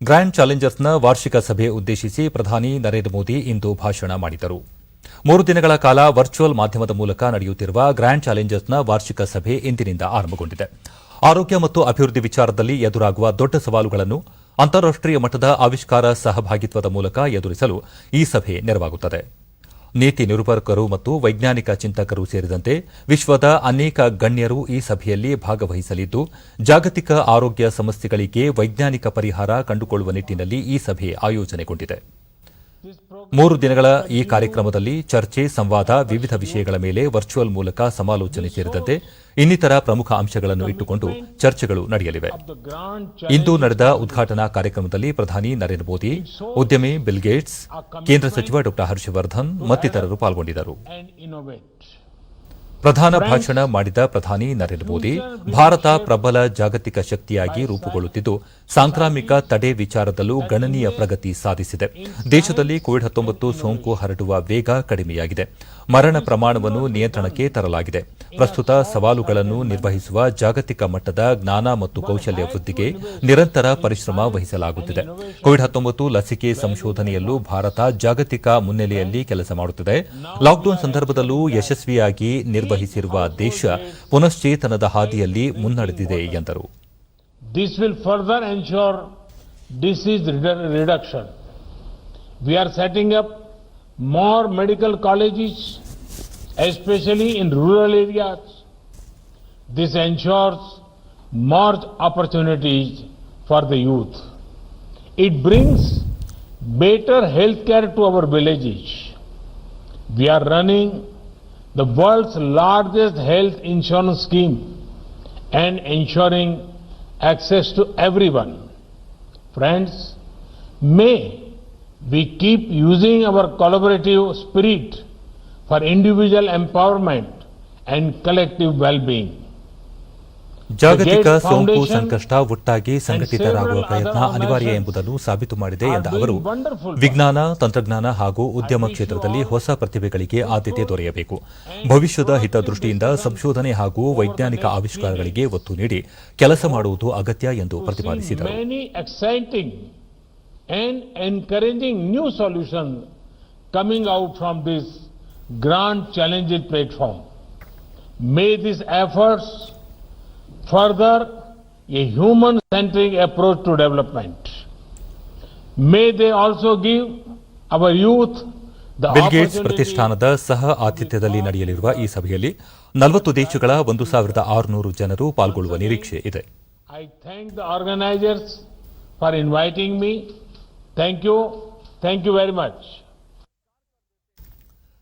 Grand ಚಾಲೆಂಜರ್ಸ್ನ ವಾರ್ಷಿಕ ಸಭೆ ಉದ್ದೇಶಿಸಿ ಪ್ರಧಾನಿ ನರೇಂದ್ರ ಮೋದಿ ಇಂದು ಭಾಷಣ ಮಾಡಿದರು. 3 ದಿನಗಳ ಕಾಲ ವರ್ಚುವಲ್ ಮಾಧ್ಯಮದ ಮೂಲಕ ನಡೆಯುತ್ತಿರುವ ಗ್ರ್ಯಾಂಡ್ ಚಾಲೆಂಜರ್ಸ್ನ ವಾರ್ಷಿಕ ಸಭೆ ಇಂದಿನಿಂದ ಆರಂಭಗೊಂಡಿದೆ. ಆರೋಗ್ಯ ಮತ್ತು ಅಭಿವೃದ್ಧಿ ವಿಚಾರದಲ್ಲಿ ಎದುರಾಗುವ ದೊಡ್ಡ ಸವಾಲುಗಳನ್ನು ಅಂತಾರಾಷ್ಟೀಯ ಮಟ್ಟದ ಆವಿಷ್ಕಾರ ಸಹಭಾಗಿತ್ವದ ಮೂಲಕ ಎದುರಿಸಲು ಈ ಸಭೆ ನೆರವಾಗುತ್ತದೆ. ನೀತಿ ನಿರೂಪಕರು ಮತ್ತು ವೈಜ್ಞಾನಿಕ ಚಿಂತಕರು ಸೇರಿದಂತೆ ವಿಶ್ವದ ಅನೇಕ ಗಣ್ಯರು ಈ ಸಭೆಯಲ್ಲಿ ಭಾಗವಹಿಸಲಿದ್ದು, ಜಾಗತಿಕ ಆರೋಗ್ಯ ಸಮಸ್ಯೆಗಳಿಗೆ ವೈಜ್ಞಾನಿಕ ಪರಿಹಾರ ಕಂಡುಕೊಳ್ಳುವ ನಿಟ್ಟಿನಲ್ಲಿ ಈ ಸಭೆ ಆಯೋಜನೆಗೊಂಡಿದೆ. 3 ದಿನಗಳ ಈ ಕಾರ್ಯಕ್ರಮದಲ್ಲಿ ಚರ್ಚೆ, ಸಂವಾದ, ವಿವಿಧ ವಿಷಯಗಳ ಮೇಲೆ ವರ್ಚುವಲ್ ಮೂಲಕ ಸಮಾಲೋಚನೆ ಸೇರಿದಂತೆ ಇನ್ನಿತರ ಪ್ರಮುಖ ಅಂಶಗಳನ್ನು ಇಟ್ಟುಕೊಂಡು ಚರ್ಚೆಗಳು ನಡೆಯಲಿವೆ. ಇಂದು ನಡೆದ ಉದ್ಘಾಟನಾ ಕಾರ್ಯಕ್ರಮದಲ್ಲಿ ಪ್ರಧಾನಿ ನರೇಂದ್ರ ಮೋದಿ, ಉದ್ಯಮಿ ಬಿಲ್ ಗೇಟ್ಸ್, ಕೇಂದ್ರ ಸಚಿವ ಡಾ ಹರ್ಷವರ್ಧನ್ ಮತ್ತಿತರರು ಪಾಲ್ಗೊಂಡಿದ್ದರು. ಪ್ರಧಾನ ಭಾಷಣ ಮಾಡಿದ ಪ್ರಧಾನಿ ನರೇಂದ್ರ ಮೋದಿ, ಭಾರತ ಪ್ರಬಲ ಜಾಗತಿಕ ಶಕ್ತಿಯಾಗಿ ರೂಪುಗೊಳ್ಳುತ್ತಿದ್ದು, ಸಾಂಕ್ರಾಮಿಕ ತಡೆ ವಿಚಾರದಲ್ಲೂ ಗಣನೀಯ ಪ್ರಗತಿ ಸಾಧಿಸಿದೆ. ದೇಶದಲ್ಲಿ ಕೋವಿಡ್-19 ಸೋಂಕು ಹರಡುವ ವೇಗ ಕಡಿಮೆಯಾಗಿದೆ. ಮರಣ ಪ್ರಮಾಣವನ್ನು ನಿಯಂತ್ರಣಕ್ಕೆ ತರಲಾಗಿದೆ. ಪ್ರಸ್ತುತ ಸವಾಲುಗಳನ್ನು ನಿರ್ವಹಿಸುವ ಜಾಗತಿಕ ಮಟ್ಟದ ಜ್ಞಾನ ಮತ್ತು ಕೌಶಲ್ಯ ವೃದ್ಧಿಗೆ ನಿರಂತರ ಪರಿಶ್ರಮ ವಹಿಸಲಾಗುತ್ತಿದೆ. ಕೋವಿಡ್-19 ಲಸಿಕೆ ಸಂಶೋಧನೆಯಲ್ಲೂ ಭಾರತ ಜಾಗತಿಕ ಮುನ್ನೆಲೆಯಲ್ಲಿ ಕೆಲಸ ಮಾಡುತ್ತಿದೆ. ಲಾಕ್ಡೌನ್ ಸಂದರ್ಭದಲ್ಲೂ ಯಶಸ್ವಿಯಾಗಿ ನಿರ್ವಹಿಸಿರುವ ದೇಶ ಪುನಶ್ಚೇತನದ ಹಾದಿಯಲ್ಲಿ ಮುನ್ನಡೆದಿದೆ ಎಂದರು. This will further ensure disease reduction. We are setting up more medical colleges, especially in rural areas. This ensures more opportunities for the youth. It brings better healthcare to our villages. We are running the world's largest health insurance scheme and ensuring access to everyone. Friends, may we keep using our collaborative spirit for individual empowerment and collective well-being. ಜಾಗತಿಕ ಸೋಂಕು ಸಂಕಷ್ಟ ಒಟ್ಟಾಗಿ ಸಂಘಟಿತರಾಗುವ ಪ್ರಯತ್ನ ಅನಿವಾರ್ಯ ಎಂಬುದನ್ನು ಸಾಬೀತು ಮಾಡಿದೆ ಎಂದ ಅವರು, ವಿಜ್ಞಾನ, ತಂತ್ರಜ್ಞಾನ ಹಾಗೂ ಉದ್ಯಮ ಕ್ಷೇತ್ರದಲ್ಲಿ ಹೊಸ ಪ್ರತಿಭೆಗಳಿಗೆ ಆದ್ಯತೆ ದೊರೆಯಬೇಕು. ಭವಿಷ್ಯದ ಹಿತದೃಷ್ಟಿಯಿಂದ ಸಂಶೋಧನೆ ಹಾಗೂ ವೈಜ್ಞಾನಿಕ ಆವಿಷ್ಕಾರಗಳಿಗೆ ಒತ್ತು ನೀಡಿ ಕೆಲಸ ಮಾಡುವುದು ಅಗತ್ಯ ಎಂದು ಪ್ರತಿಪಾದಿಸಿದರು. And encouraging new solutions coming out from this grand challenging platform. May these efforts further a human-centric approach to development. May they also give our youth the bill Gates ಪ್ರತಿಷ್ಠಾನದ ಸಹ ಆತಿಥ್ಯದಲ್ಲಿ ನಡೆಯಲಿರುವ ಈ ಸಭೆಯಲ್ಲಿ 40 ದೇಶಗಳ 1,600 ಜನರು ಪಾಲ್ಗೊಳ್ಳುವ ನಿರೀಕ್ಷೆ ಇದೆ. I thank the organizers for inviting me. Thank you very much.